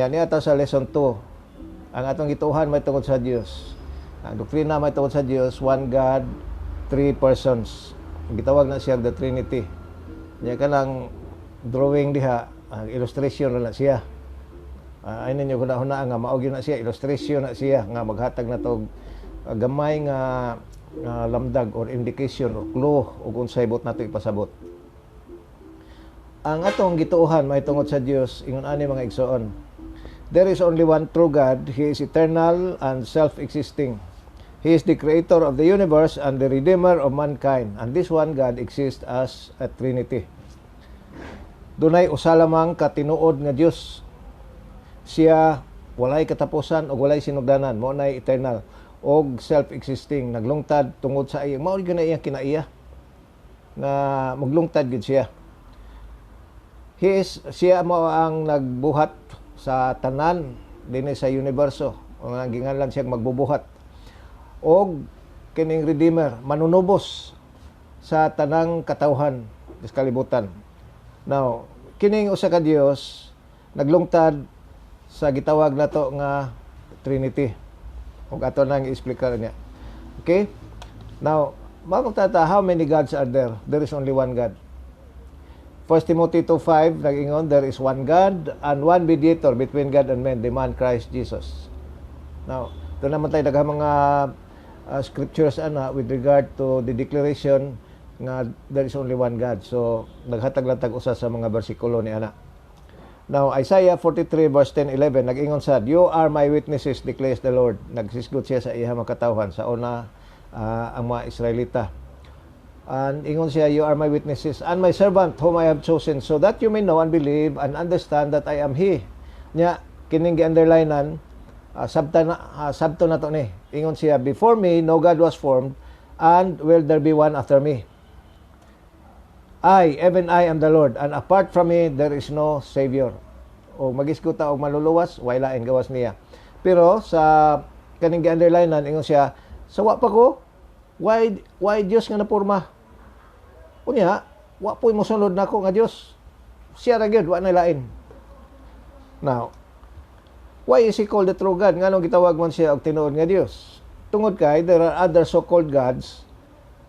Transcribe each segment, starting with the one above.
Yan ata sa lesson 2. Ang atong gituhan may tungod sa Dios. Ang doktrina may tungod sa Dios, one God, three persons. Gitawag na siya the Trinity. Nya kanang drawing diha, ang illustration na siya. Ay ninyo huna-huna nga maog na siya, illustration na siya nga maghatag na tog gamay nga lamdag or indication or clue ug unsay bot nato ipasabot. Ang atong gituohan may tungod sa Dios ingon ani mga igsoon. There is only one true God. He is eternal and self-existing. He is the creator of the universe and the redeemer of mankind. And this one God exists as a Trinity. Dunay usa lamang katinuod nga Dios. Siya walay katapusan o walay sinugdanan. Mao nay eternal o self-existing. Naglungtad tungod sa iya. Mao gyud na iyang kinaiya nga maglungtad gid siya. Siya mao ang nagbuhat sa tanan dinhi sa universo. Ang ginganlan siya magbubuhat. Og kining redeemer manunubos sa tanang katawhan sa kalibutan. Now, kining usa ka Dios naglungtad sa gitawag nato nga Trinity. Ug ato nang i-explain niya. Okay? Now, magtata how many gods are there? There is only one God. 1 Timothy 2:5 nag-ingon, there is one God and one mediator between God and men, the man Christ Jesus. Now, doon naman tayo daghang mga scriptures with regard to the declaration nga there is only one God. So, naghatag-latag usa sa mga bersikulo ni ana. Now, Isaiah 43 verse 10-11 nag-ingon sad, you are my witnesses, declares the Lord. Nagsisgot siya sa iyang mga katawhan sa una ang mga Israelita. And ingon siya, you are my witnesses and my servant whom I have chosen, so that you may know and believe and understand that I am He. Nya, kining gi-underlinean, sabto na to ni. Ingon siya, before me, no God was formed, and will there be one after me. Even I am the Lord, and apart from me, there is no Savior. O magiskuta o maluluwas, way lain gawas niya. Pero sa kining gi-underlinean, ingon siya, sawa pa ko, why Dios nga napurma? Unya, wa po'y mosunod nako nga Dios. Siya ra gyud, wa na lain. Now, why is He called the true God? Nganong gitawag man siya og tinuod nga Dios? Tungod kay there are other so-called gods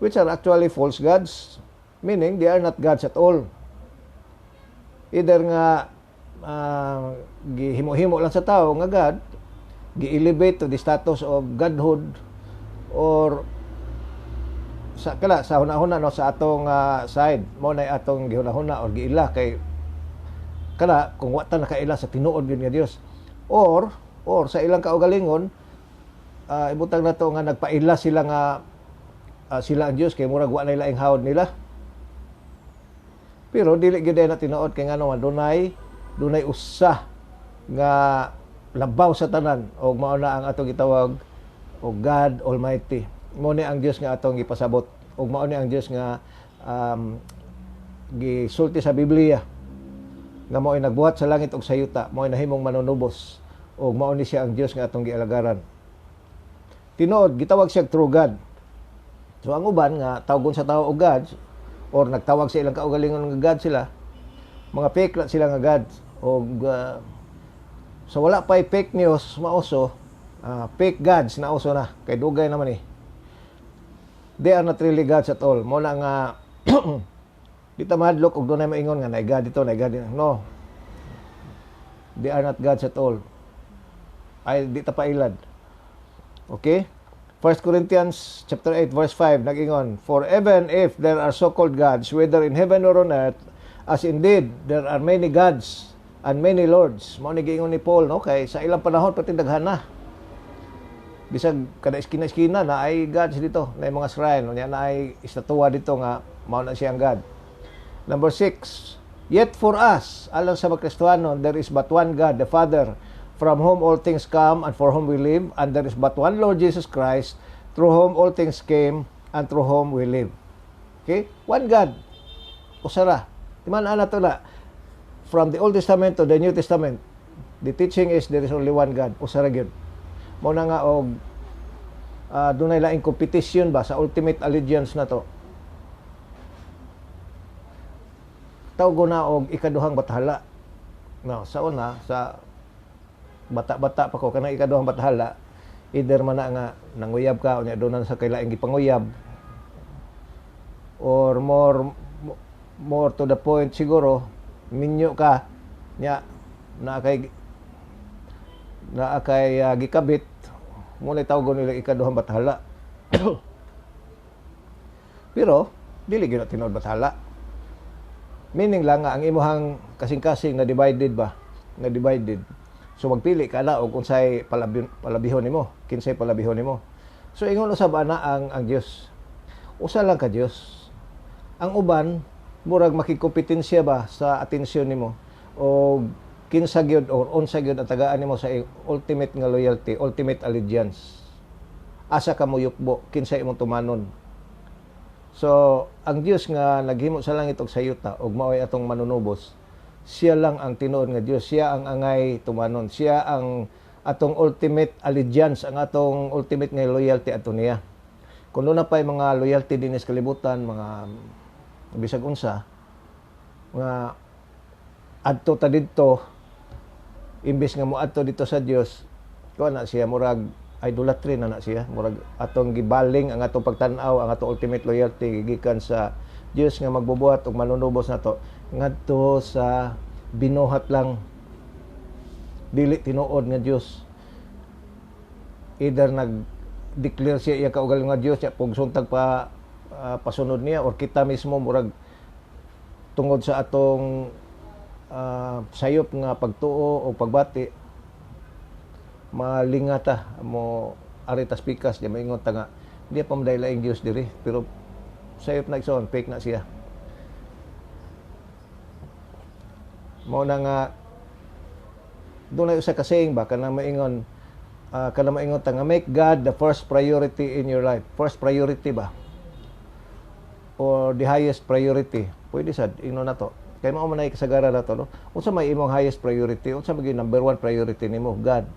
which are actually false gods, meaning they are not gods at all. Either nga gihimo-himo lang sa tao nga God, gi-elevate to the status of godhood, or sa hunahuna no sa atong side mo na atong gihunahuna or giila kay kana kung wa ta nakaila sa tinuod gyud nga Dios, or sa ilang kaugalingon ibutang nato nga nagpaila sila nga sila ang Dios kay murag wa na laing hawod nila. Pero dili gyud na tinuod kay ngano dunay usa nga labaw sa tanan og mao na ang atong gitawag og God Almighty. Mao ni ang Dios nga atong gipasabot ug mao ni ang Dios nga gisulti sa Biblia nga mao ay nagbuhat sa langit ug sa yuta, mao ay nahimong manunubos ug mao ni siya ang Dios nga atong gialagaran. Tinuod gitawag siya true God. So ang uban nga tawgon sa tao og God or nagtawag sa ilang kaugalingon nga God sila, mga fake lang sila nga God ug so wala pay fake news mauso, fake gods na uso na kay dugay naman they are not really gods at all. Mo na nga di ta madlok og dunay maingon nga nay God dito, nay God dito. No. They are not gods at all. Ay di ta pailad. Okay? 1 Corinthians chapter 8 verse 5 nag-ingon, for even if there are so-called gods whether in heaven or on earth, as indeed there are many gods and many lords. Mao ni giingon ni Paul no kay sa ilang panahon pati daghan na. Bisag kada iskina-iskina na ay gods dito, na mga shrine, na ay estatwa dito nga mao na siyang God. Number 6, yet for us, alang sa mga Kristiyano, there is but one God, the Father, from whom all things come and for whom we live, and there is but one Lord Jesus Christ, through whom all things came and through whom we live. Okay? One God. Usara. Timan-ana to na. From the Old Testament to the New Testament, the teaching is there is only one God. Usara gyud. Mao na nga og dunay laing competition ba sa ultimate allegiance na to. Tawgo na og ikaduhang bathala. No, sa una sa bata-bata pa ko kanang ikaduhang batahala, either man na nga nanguyab ka o nya doon sa kailaing gipanguyab, or more to the point siguro minyo ka nya na kay gikabit mo na tawgon nila ikaduhang batahala. Pero dili gyud tinuod batahala, meaning lang nga ang imuhang kasing-kasing na divided ba, na divided. So magpili ka na og unsay palabihon nimo, kinsay palabihon nimo. So ingon usab ana ang Dios. Usa lang ka Dios. Ang uban murag makikompetensya ba sa atensyon nimo o kinsa gyud or unsa gyud ang tagaan nimo sa ultimate nga loyalty, ultimate allegiance. Asa ka mo yukbo, kinsay imong tumanon. So ang Dios nga naghimo sa langit ug sa yuta ug mao'y atong manunubos, siya lang ang tinuod nga Dios, siya ang angay tumanon, siya ang atong ultimate allegiance, ang atong ultimate nga loyalty ato niya. Kung doon na pa'y mga loyalty din sa kalibutan, mga bisag unsa, mga adto ta didto, imbes nga mo adto dito sa Dios, kuha na siya, murag idolatry na siya, murag atong gibaling ang atong pagtan-aw, ang atong ultimate loyalty gikan sa Dios nga magbubuhat og manunubos nato ngadto sa binuhat lang, dili tinuod nga Dios. Either nag-declare siya iya kaugaling nga Dios, siya pag suntag pa pasunod niya, or kita mismo murag tungod sa atong sayop nga pagtuo o pagbati, malingata mo aritas pikas di maingon ta nga di pa madaylaing Dios diri, pero sayop na igsoon, fake na siya. Mao na nga doon na usa ka saying ba kana maingon ta nga make God the first priority in your life. First priority ba or the highest priority, pwede sad ingno na to kay mao man ay kasagaran nato, no? Unsa may imong highest priority, unsa may number 1 priority nimo? God.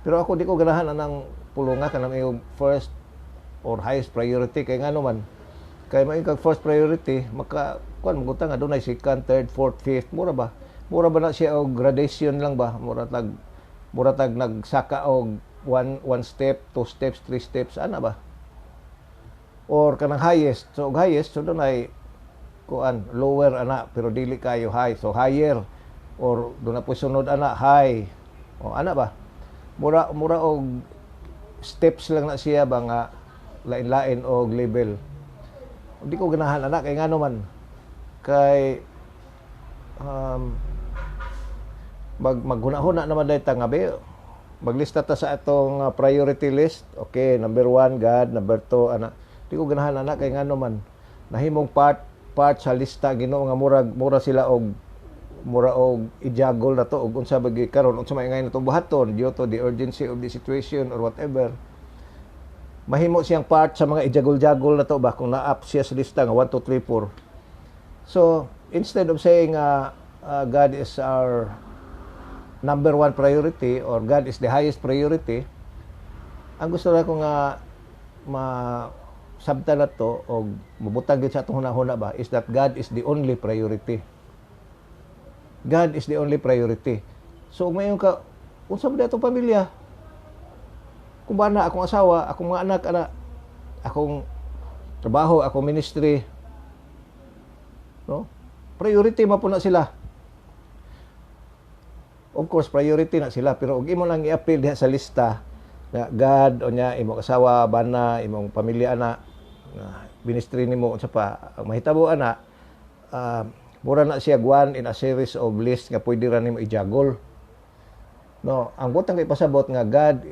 Pero ako di ko ganahan anang pulunga kanang imong first or highest priority, kay ngano man kay may kag first priority maka kuan magutang nga dunay second, third, fourth, fifth, mura ba na siya og gradation lang ba, mura tag nagsaka og one step, 2 steps, 3 steps ana ba, or kanang highest. So highest so dunay kuan lower ana pero dili kayo high, so higher, or dunay po sunod ana high, o ana ba mura og steps lang na siya ba nga lain-lain og level. Hindi ko ganahan anak kay ngano man kay maghuna-huna naman dayta nga be maglista ta sa atong priority list. Okay, number 1 God, number 2 ana. Hindi ko ganahan anak kay ngano man nahimong part sa lista Ginoo nga mura sila og i-juggle na to og unsa bagi karon, unsa may ngay na to buhaton due to the urgency of the situation or whatever. Mahimo siyang part sa mga i-juggle na to ba kung na-up siya sa lista nga 1, 2, 3, 4. So instead of saying God is our number 1 priority or God is the highest priority, ang gusto na ko nga sabta na to o mabutang sa atong hunahuna ba is that God is the only priority. God is the only priority. So mayon ka unsa man atong pamilya, kung ba na akong asawa, akong mga anak, akong trabaho, akong ministry, no? Priority man po na sila. Of course priority na sila, pero ug imo lang i-appeal diha sa lista nga God o nya imong asawa, bana, imong pamilya ana, ministry nimo unsa pa ang mahitabo ana, mura na siya one in a series of list nga pwede ra nimo i-juggle. No, ang butang kay pasabot nga God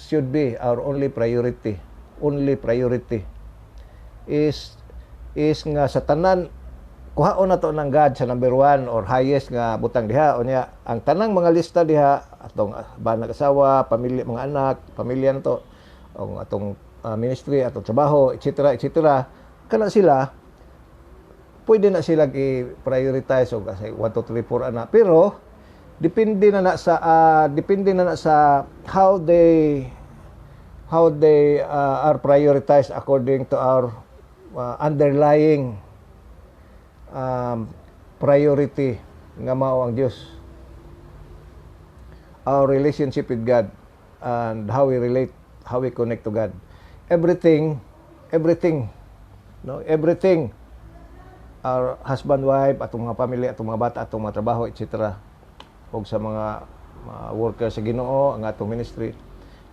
should be our only priority. Only priority is nga sa tanan kuhaon na to ng God sa number 1 or highest nga butang diha, o nya ang tanang mga lista diha atong banag asawa, pamilya, mga anak, pamilya nato, o atong ministry, atong trabaho, etc. kana sila pwede na sila i-prioritize o kasi 1, 2, 3, 4 ana, pero depende na sa how they are prioritized according to our underlying priority nga mao ang Dios. our relationship with God and how we relate, how we connect to God. Everything, no, everything, our husband, wife, atong mga family, atong mga bata, atong mga trabaho, etc. O sa mga workers sa Ginoo, ang atong ministry,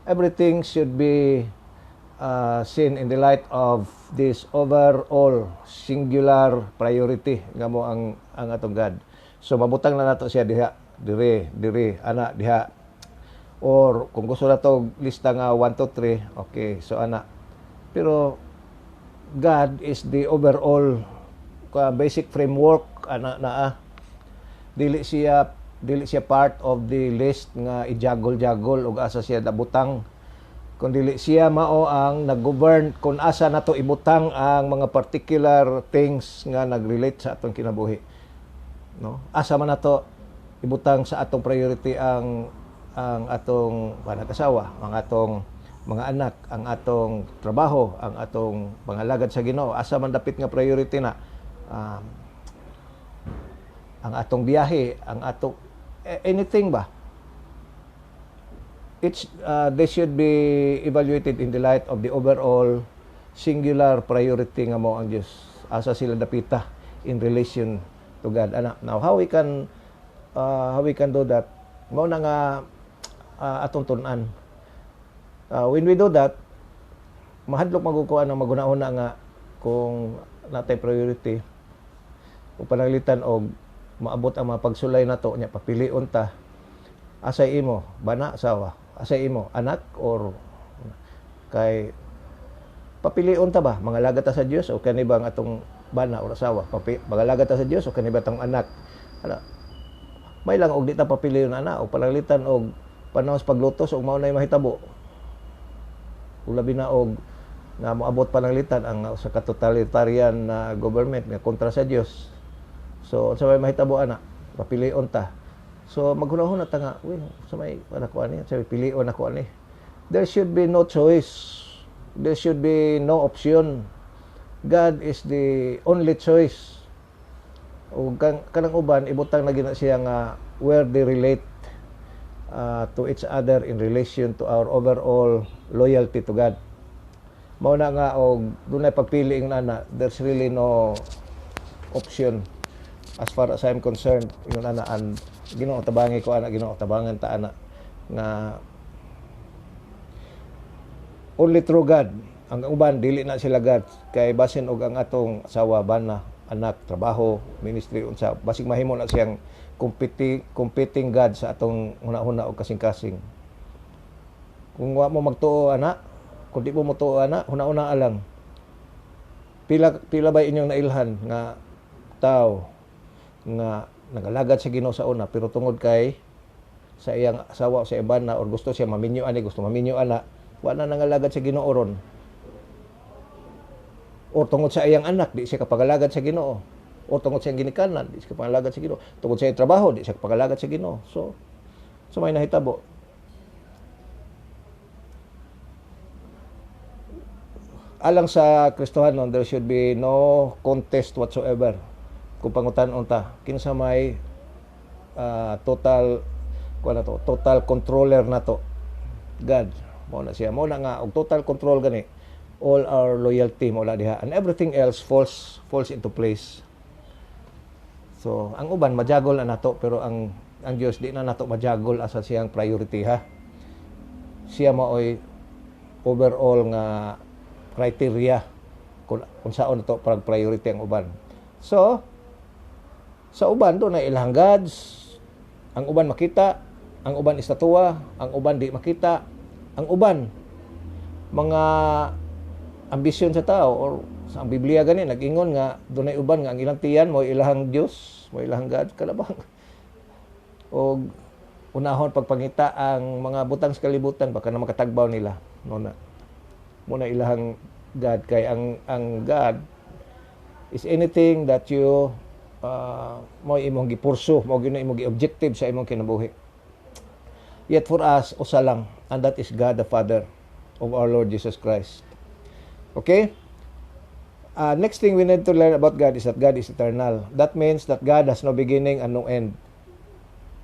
everything should be seen in the light of this overall singular priority nga mo ang atong God. So mabutang na nato siya diha, diri, ana diha. Or kung gusto na to lista nga 1 2 3, okay, so ana. Pero God is the overall basic framework ana naa. Dili siya part of the list nga ijagol-jagol ug asa siya dabutang, kundi siya mao ang nag-govern kung asa nato ibutang ang mga particular things nga nag-relate sa atong kinabuhi, no? Asa man nato ibutang sa atong priority ang atong panag-asawa, ang atong mga anak, ang atong trabaho, ang atong pangalagad sa Ginoo, asa man dapit nga priority na, ang atong biyahe, ang atong anything ba, they should be evaluated in the light of the overall singular priority nga mo ang Dios. Asa sila dapita in relation to God. Now, how we can do that? Mao na nga atong tun-an. When we do that, mahadlok magkukuha ng magunahuna nga kung natay priority o pananglitan og maabot ang mga pagsulay nato nya papilion ta. Asay imo bana asawa, asay imo anak, or kay papilion ta ba mangalaga ta sa Dios o kani ba ang atong bana o asawa, mangalaga ta sa Dios o kani ba tong anak. May lang og di ta papilion ana o pananglitan og panahon sa paglutos og mao nay mahitabo. Ulabi na og na moabot pananglitan ang sa totalitarian na government nga kontra sa Dios. So sa may mahitabo ana, papilion ta. So maghunahon na ta nga, sa may ako ani, sa pilion ako ani. There should be no choice. There should be no option. God is the only choice. O kanang uban ibutang na gina siya nga where they relate to each other in relation to our overall loyalty to God. Mao na nga og dunay pagpili ing ana, there's really no option as far as I'm concerned. Ingon ana an Ginoo tabangi ko ana, Ginoo tabangan ta ana nga only through God. Ang uban dili na sila God kay basin og ang atong asawa, bana, anak, trabaho, ministry unsa basig mahimo na siyang competing God sa atong una-una og kasing-kasing. Kung wa mo magtuo ana, kung di mo tuo ana, una-una lang. Pila ba inyong nailhan nga tao nga nagalagad sa Ginoo sa una pero tungod kay sa iyang asawa o sa iban na or gusto siya maminyo ani, gusto maminyo ana, wala na nangalagad sa Ginoo ron. O tungod sa iyang anak di siya kapagalagad sa Ginoo. O tungod sa iyang ginikanan di siya kapagalagad sa Ginoo. Tungod sa iyang trabaho di siya kapagalagad sa Ginoo. So may nahitabo. Alang sa Kristohanon, there should be no contest whatsoever. Kung pangutan-on ta, kinsa may total controller na to, God. Mao na siya. Mao na nga og total control gani. All our loyalty mo la diha and everything else falls into place. So, ang uban majagol na nato pero ang Dios di na nato majagol asa siyang priority ha. Siya maoy overall nga criteria kung saon to parang priority ang uban. So, sa uban do na ilang gods, ang uban makita, ang uban estatwa, ang uban di makita, ang uban mga ambisyon sa tao or sa ang Biblia gani nag-ingon nga dunay uban nga ang ilang tiyan mo ilahang Dios, mo ilahang God kalabang. O unahon pagpangita ang mga butang sa kalibutan baka na makatagbaw nila no na muna ilahang God kay ang God is anything that you mo imong gipursu, mo gyud imong gi-objective sa imong kinabuhi. Yet for us usa lang, and that is God the Father of our Lord Jesus Christ. Okay? Next thing we need to learn about God is that God is eternal. That means that God has no beginning and no end.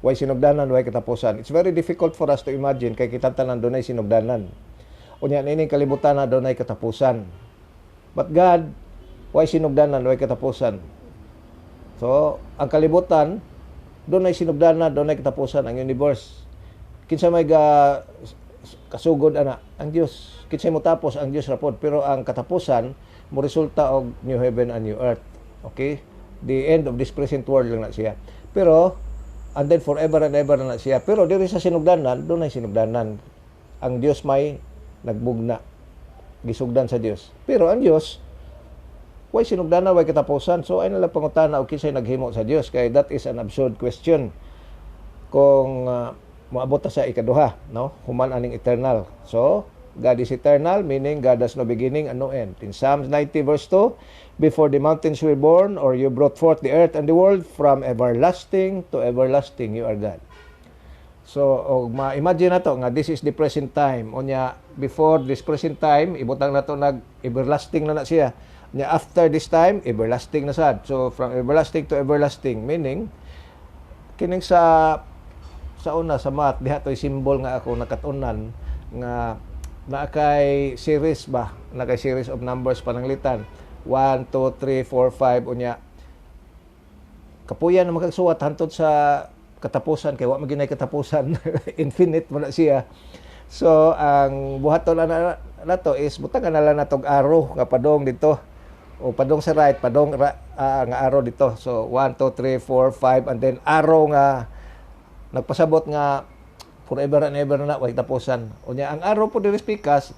Way sinugdanan, way katapusan. It's very difficult for us to imagine kay kita tanan dunay sinugdanan. Unya nining kalibutan na dunay katapusan. But God, way sinugdanan, way katapusan. So, ang kalibutan, dunay sinugdanan, dunay katapusan ang universe. Kinsa may kasugod ana ang Dios. Kinsa mo tapos ang Dios rapod, pero ang katapusan mo resulta og new heaven and new earth. Okay? The end of this present world lang na siya. Pero and then forever and ever na siya. Pero diri sa sinugdanan, doon ay sinugdanan. Ang Dios may nagbugna. Gisugdan sa Dios. Pero ang Dios, way sinugdanan, way katapusan. So, ay nalang pangutana o kisay naghimo sa Dios. Kaya that is an absurd question. Kung maabot sa ikaduha, no? Human aning eternal. So, God is eternal, meaning God has no beginning and no end. In Psalms 90 verse 2, before the mountains were born, or you brought forth the earth and the world, from everlasting to everlasting, you are God. So, ma-imagine na to, nga this is the present time. Onya, before this present time, ibutang na to everlasting na siya. Onya, after this time, everlasting na sad. So, from everlasting to everlasting, meaning, kining sa una, sa math, diha to'y symbol nga ako nakatunan, nga na kay series ba, na kay series of numbers pananglitan 1, 2, 3, 4, 5 unya kapuyan na magkasuwat hantod sa katapusan kay wa maginay katapusan infinite mo na siya. So ang buhaton na nato is butang na lang natog arrow nga padong dito o padong sa right, padong nga arrow dito. So 1, 2, 3, 4, 5 and then arrow nga nagpasabot nga forever and ever na way tapusan. Unya ang arrow po diri pikas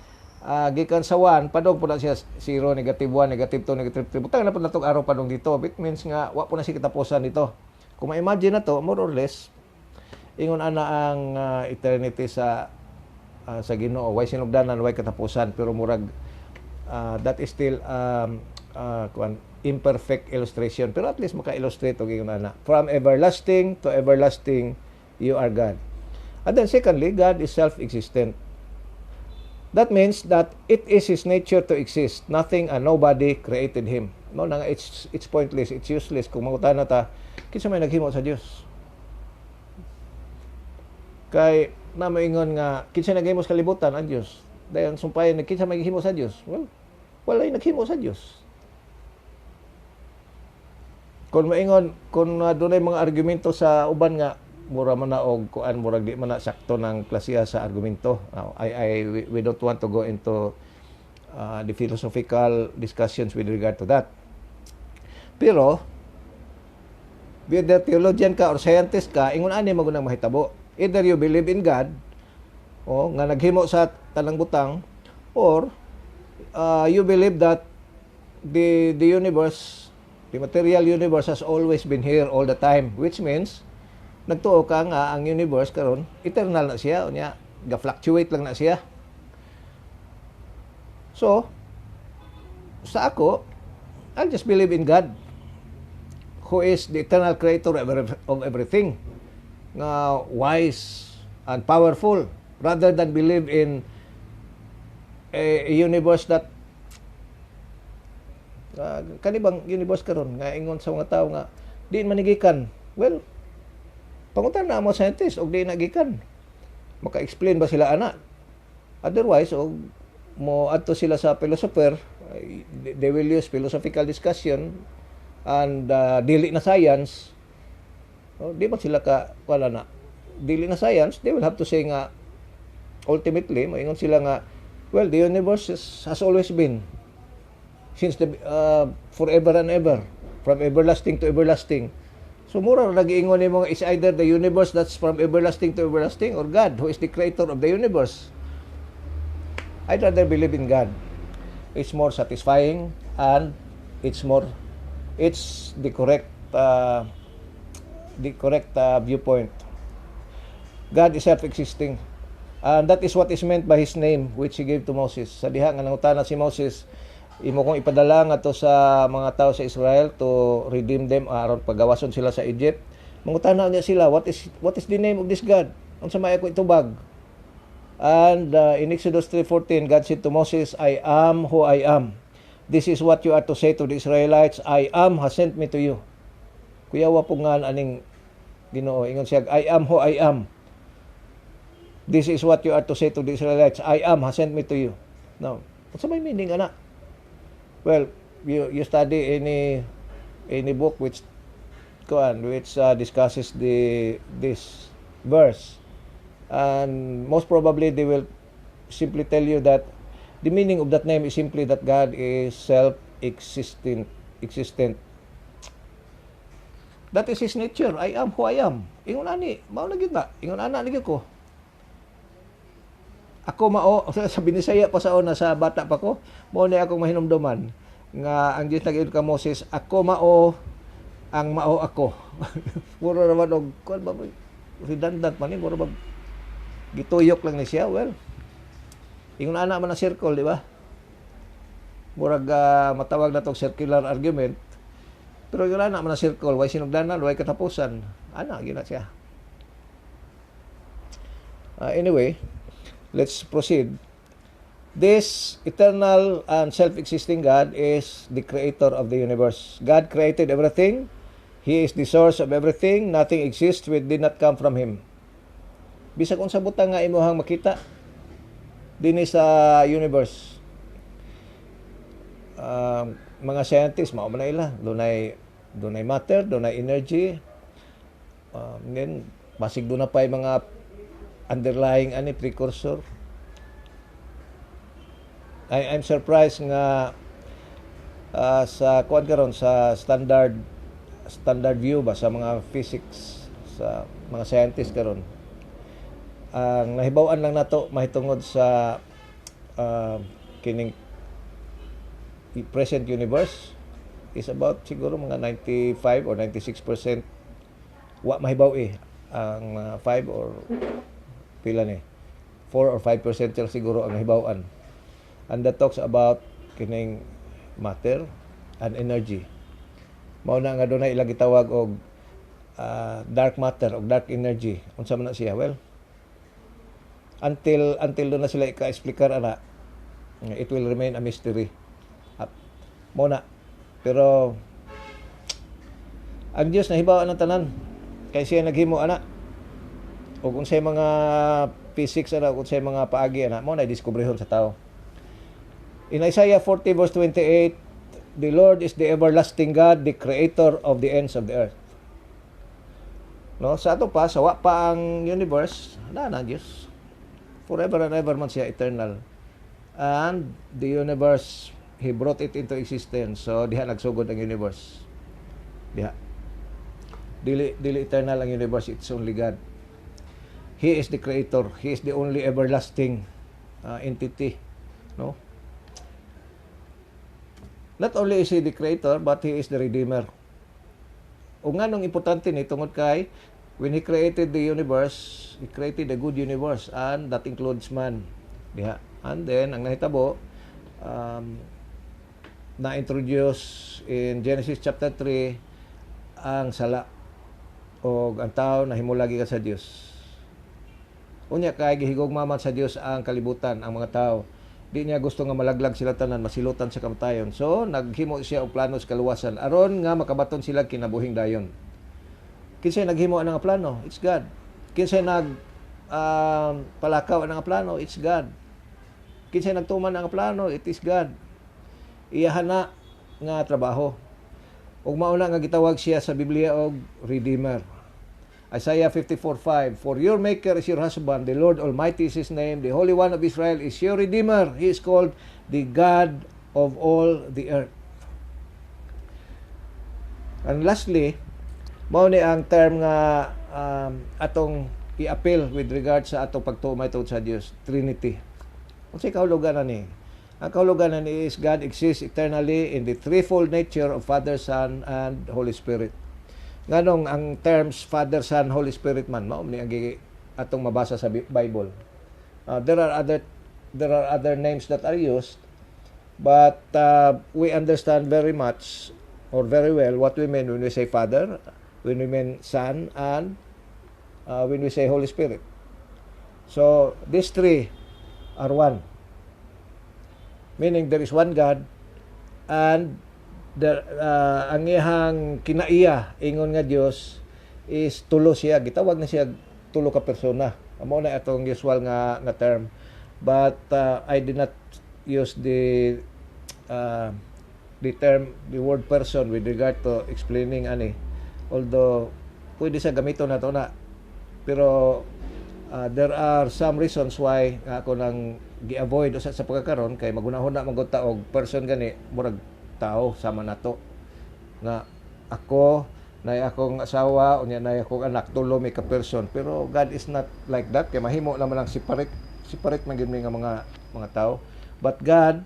gikan sa 1 padong po na siya 0, negative 1, negative 2, negative 3. Butang na po natong arrow padong dito. It means nga wa po na siya katapusan dito. Kung ma-imagine na to, more or less ingon ana ang eternity sa Ginoo, way sinugdanan, way katapusan, pero murag that is still imperfect illustration, pero at least maka-illustrate og ingon ana. From everlasting to everlasting, you are God. And then secondly, God is self-existent. That means that it is His nature to exist. Nothing and nobody created Him. No, it's pointless, it's useless kung mangutana ta kinsa may naghimo sa Dios. Kay na maingon nga kinsa naghimo sa kalibutan ang Dios. Dayon sumpayan kinsa may naghimo sa Dios. Well, walay naghimo sa Dios. Kung maingon kung dunay mga argumento sa uban nga mura man na og kuan murag di man na sakto ng klasiya sa argumento. We don't want to go into the philosophical discussions with regard to that. Pero whether theologian ka or scientist ka, ingon ani magunang mahitabo. Either you believe in God o nga naghimo sa tanang butang, or you believe that the universe, the material universe has always been here all the time, which means nagtuo ka nga ang universe karon eternal na siya, unya ga-fluctuate lang na siya. So sa ako, I just believe in God, who is the eternal creator of everything, nga wise and powerful, rather than believe in a universe that kanibang universe karon nga ingon sa mga tao nga di manigikan. Well, pangutan na mo scientist og di nagikan. Maka-explain ba sila ana? Otherwise, og mo adto sila sa philosopher, they will use philosophical discussion and dili na science. Di ba sila ka wala na dili na science, they will have to say nga ultimately moingon sila nga well, the universe has always been since the forever and ever, from everlasting to everlasting. So mura nagiingon nimo is either the universe that's from everlasting to everlasting or God who is the creator of the universe. I'd rather believe in God. It's more satisfying and it's the correct viewpoint. God is self-existing. And that is what is meant by His name which He gave to Moses. Sa diha nga nangutana si Moses, imo kong ipadala nga to sa mga tao sa Israel to redeem them aron pagawason sila sa Egypt. Mangutana niya sila, what is the name of this God? Unsa may ako itubag? And in Exodus 3:14, God said to Moses, I am who I am. This is what you are to say to the Israelites, I am has sent me to you. Kuya wa po nga aning Ginoo ingon siya, I am who I am. This is what you are to say to the Israelites. I am has sent me to you. Now, what's my meaning, ana? Well, you study any book which discusses this verse, and most probably they will simply tell you that the meaning of that name is simply that God is self-existent. That is His nature. I am who I am. Ingon ani, mao na gyud na. Ingon ana lagi ko. Ako mao, sa Binisaya pa sa una sa bata pa ko, mao ni akong mahinumduman nga ang Dios nag-ingon ka Moses, ako mao ang mao ako. Puro naman og kon ba redundant man ni, puro ba gituyok lang ni siya. Well, ingon ana man ang circle, di ba? Murag matawag na tong circular argument. Pero yun ana man ang circle, way sinugdanan, way katapusan. Ana gyud na siya. Anyway, let's proceed. This eternal and self-existing God is the creator of the universe. God created everything. He is the source of everything. Nothing exists which did not come from Him. Bisag unsa butang nga imuhang makita dinhi sa universe. Mga scientists, mao man ila, dunay matter, dunay energy. Then basig doon na pa mga underlying precursor. I'm surprised nga sa kuan karon sa standard view ba sa mga physics, sa mga scientists karon, ang nahibaw-an lang nato mahitungod sa kining present universe is about siguro mga 95 or 96% wa mahibaw ang 5 or pila ni 4 or 5% siguro ang nahibaw-an. And that talks about kining matter and energy. Mao na nga dunay ilang gitawag og dark matter og dark energy. Unsa man na siya? Well, until doon na sila ika-explicar ana, it will remain a mystery. Mao na. Pero ang Dios nahibaw ang tanan kay siya naghimo ana. Og unsay mga physics ana, unsay mga paagi ana, mao na diskubrehon sa tao. In Isaiah 40 verse 28, the Lord is the everlasting God, the creator of the ends of the earth. No, sa ato pa, sawa pa ang universe, na Diyos. Forever and ever man siya, eternal. And the universe, He brought it into existence. So, diha nagsugod ang universe. Diha. Dili eternal ang universe, it's only God. He is the creator. He is the only everlasting entity. No? Not only is He the creator, but He is the redeemer. O nga nung importante ni tungod kay when He created the universe, He created a good universe, and that includes man. Diha. And then ang nahitabo na-introduce in Genesis chapter 3 ang sala o ang tao na himulagi ka sa Dios. Unya kay gihigugma man sa Dios ang kalibutan, ang mga tao. Di niya gusto nga malaglag sila tanan, masilutan sa kamatayon. So, naghimo siya og plano sa kaluwasan aron nga makabaton sila kinabuhing dayon. Kinsay naghimo ana nga plano? It's God. Kinsay palakaw ana nga plano? It's God. Kinsay nagtuman nga plano? It is God. Iyahana nga trabaho. Ug mao na nga gitawag siya sa Biblia og Redeemer. Isaiah 54:5, for your Maker is your husband, the Lord Almighty is His name, the Holy One of Israel is your Redeemer. He is called the God of all the earth. And lastly, mao ni ang term nga atong i-appeal with regard sa atong pagtuomay tungod sa Dios, Trinity. Unsay kahulugan ni? Ang kahulugan ni is God exists eternally in the threefold nature of Father, Son, and Holy Spirit. Nganong ang terms Father, Son, Holy Spirit man mao ni ang atong mabasa sa Bible. There are other names that are used, but we understand very much or very well what we mean when we say Father, when we mean Son, and when we say Holy Spirit. So these three are one, meaning there is one God, and ang iyang kinaiya ingon nga Dios is tulo siya. Gitawag na siya tulo ka persona. Amo na atong usual nga term. But I did not use the word person with regard to explaining ani. Although pwede sa gamiton na to na. Pero there are some reasons why ako nang gi-avoid usa sa pagkakaron kay magunahon na magud ta og person gani murag tao sama nato nga ako nay akong asawa unya nay akong anak tulo may ka person, pero God is not like that kay mahimo naman ang separate man gyud mi nga mga tao, but God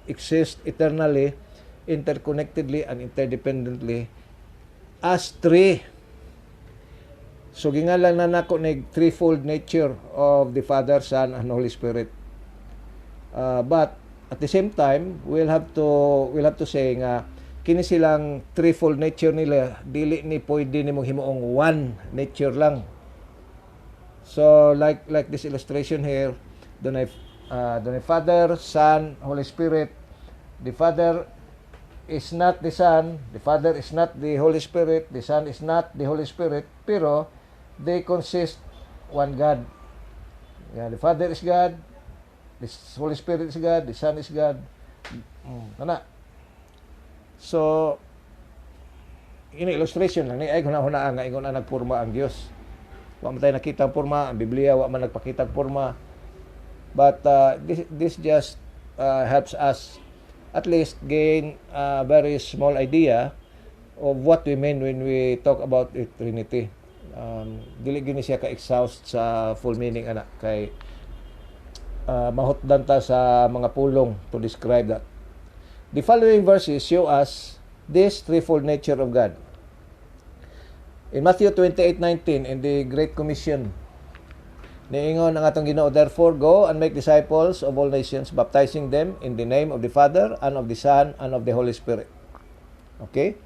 exists eternally, interconnectedly and interdependently as three. So gingalan na nako ni threefold nature of the Father, Son and Holy Spirit. But at the same time, we'll have to say nga kini silang threefold nature nila dili ni pwede nimong himuong one nature lang. So like this illustration here, dunay Father, Son, Holy Spirit. The Father is not the Son, the Father is not the Holy Spirit, the Son is not the Holy Spirit, pero they consist one God. Yeah, the Father is God, the Holy Spirit is God, the Son is God. Ana. So, ini illustration lang ni ay hunahunaan nga ingon na nagporma ang Dios. Wa man tayo nakita ang porma, ang Biblia wa man nagpakita ang porma. But this just helps us at least gain a very small idea of what we mean when we talk about the Trinity. Dili gini siya ka-exhaust sa full meaning ana kay mahutdan ta sa mga pulong to describe that. The following verses show us this threefold nature of God. In Matthew 28:19, in the Great Commission, niingon ang atong Ginoo, therefore go and make disciples of all nations, baptizing them in the name of the Father and of the Son and of the Holy Spirit. Okay?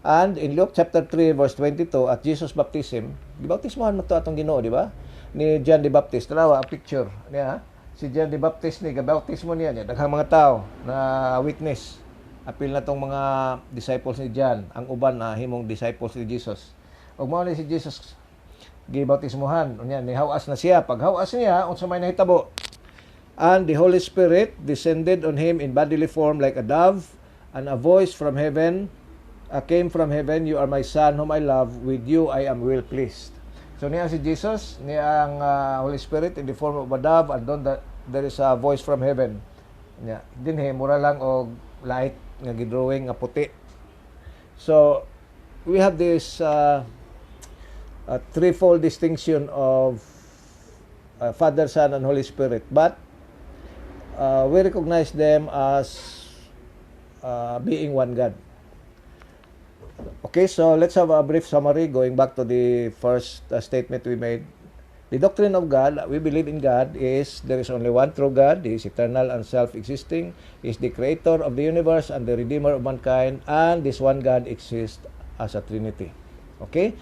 And in Luke chapter 3 verse 22, at Jesus' baptism, gibaptismohan mo to atong Ginoo, di ba? Ni John the Baptist. Tanawa, a picture niya. Si John the Baptist ni gabaptismo niya, daghang mga tao na witness. Apil na tong mga disciples ni John, ang uban na himong disciples ni Jesus. Ug mao ni si Jesus gibaptismohan, unya ni hawas na siya. Pag hawas niya, unsa may nahitabo? And the Holy Spirit descended on him in bodily form like a dove, and a voice from heaven came from heaven, you are my son whom I love, with you I am well pleased. So niya si Jesus, niya ang Holy Spirit in the form of a dove, and doon there is a voice from heaven. Niya, dinhi mura lang og light nga gidrawing nga puti. So we have this threefold distinction of Father, Son, and Holy Spirit, but we recognize them as being one God. Okay, so let's have a brief summary going back to the first statement we made. The doctrine of God, we believe in God, is there is only one true God. He is eternal and self-existing. He is the creator of the universe and the redeemer of mankind, and this one God exists as a Trinity. Okay?